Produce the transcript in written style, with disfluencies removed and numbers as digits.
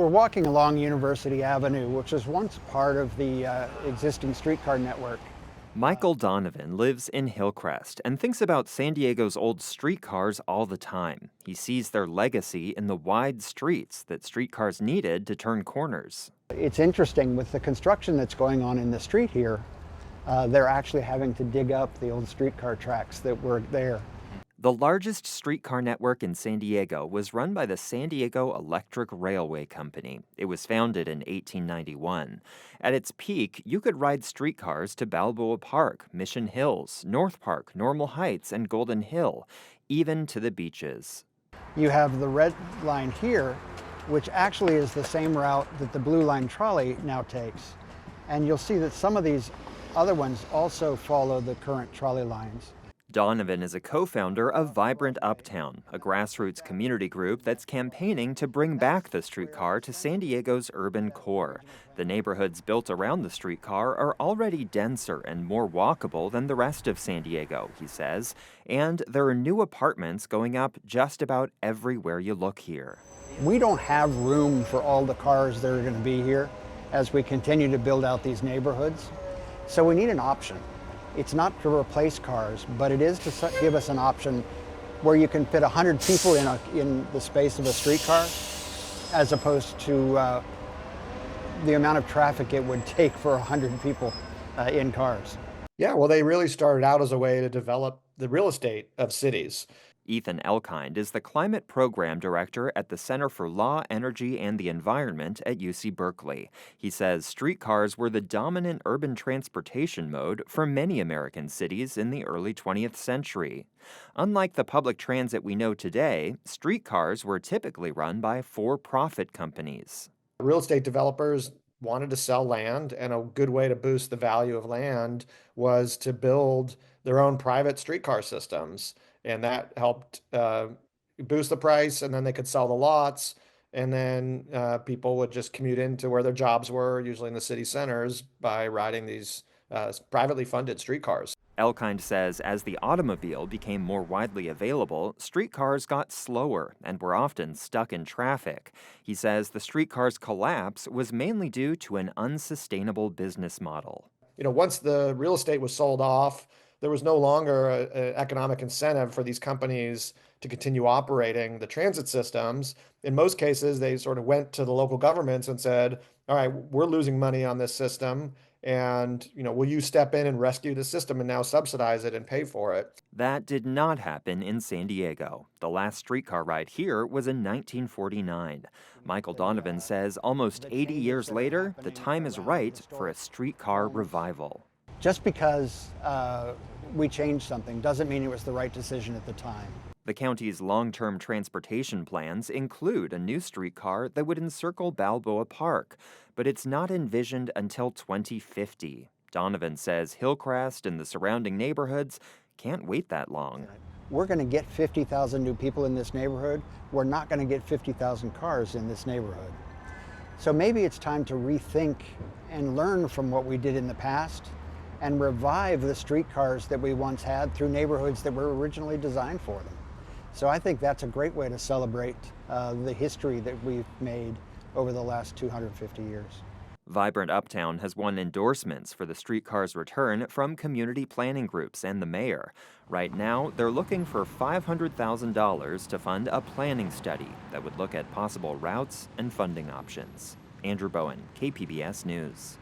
We're walking along University Avenue, which was once part of the existing streetcar network. Michael Donovan lives in Hillcrest and thinks about San Diego's old streetcars all the time. He sees their legacy in the wide streets that streetcars needed to turn corners. It's interesting with the construction that's going on in the street here, they're actually having to dig up the old streetcar tracks that were there. The largest streetcar network in San Diego was run by the San Diego Electric Railway Company. It was founded in 1891. At its peak, you could ride streetcars to Balboa Park, Mission Hills, North Park, Normal Heights, and Golden Hill, even to the beaches. You have the red line here, which actually is the same route that the blue line trolley now takes. And you'll see that some of these other ones also follow the current trolley lines. Donovan is a co-founder of Vibrant Uptown, a grassroots community group that's campaigning to bring back the streetcar to San Diego's urban core. The neighborhoods built around the streetcar are already denser and more walkable than the rest of San Diego, he says, and there are new apartments going up just about everywhere you look here. We don't have room for all the cars that are going to be here as we continue to build out these neighborhoods, so we need an option. It's not to replace cars, but it is to give us an option where you can fit 100 people in the space of a streetcar, as opposed to the amount of traffic it would take for 100 people in cars. Yeah, well, they really started out as a way to develop the real estate of cities. Ethan Elkind is the climate program director at the Center for Law, Energy, and the Environment at UC Berkeley. He says streetcars were the dominant urban transportation mode for many American cities in the early 20th century. Unlike the public transit we know today, streetcars were typically run by for-profit companies. Real estate developers wanted to sell land, and a good way to boost the value of land was to build their own private streetcar systems. And that helped boost the price, and then they could sell the lots, and then people would just commute into where their jobs were, usually in the city centers, by riding these privately funded streetcars. Elkind says as the automobile became more widely available, streetcars got slower and were often stuck in traffic. He says the streetcar's collapse was mainly due to an unsustainable business model. Once the real estate was sold off, there was no longer an economic incentive for these companies to continue operating the transit systems. In most cases, they sort of went to the local governments and said, all right, we're losing money on this system, and will you step in and rescue the system and now subsidize it and pay for it? That did not happen in San Diego. The last streetcar ride here was in 1949. Michael Donovan says almost 80 years later, the time is right for a streetcar revival. Just because we changed something doesn't mean it was the right decision at the time. The county's long-term transportation plans include a new streetcar that would encircle Balboa Park, but it's not envisioned until 2050. Donovan says Hillcrest and the surrounding neighborhoods can't wait that long. We're going to get 50,000 new people in this neighborhood. We're not going to get 50,000 cars in this neighborhood. So maybe it's time to rethink and learn from what we did in the past and revive the streetcars that we once had through neighborhoods that were originally designed for them. So I think that's a great way to celebrate the history that we've made over the last 250 years. Vibrant Uptown has won endorsements for the streetcar's return from community planning groups and the mayor. Right now, they're looking for $500,000 to fund a planning study that would look at possible routes and funding options. Andrew Bowen, KPBS News.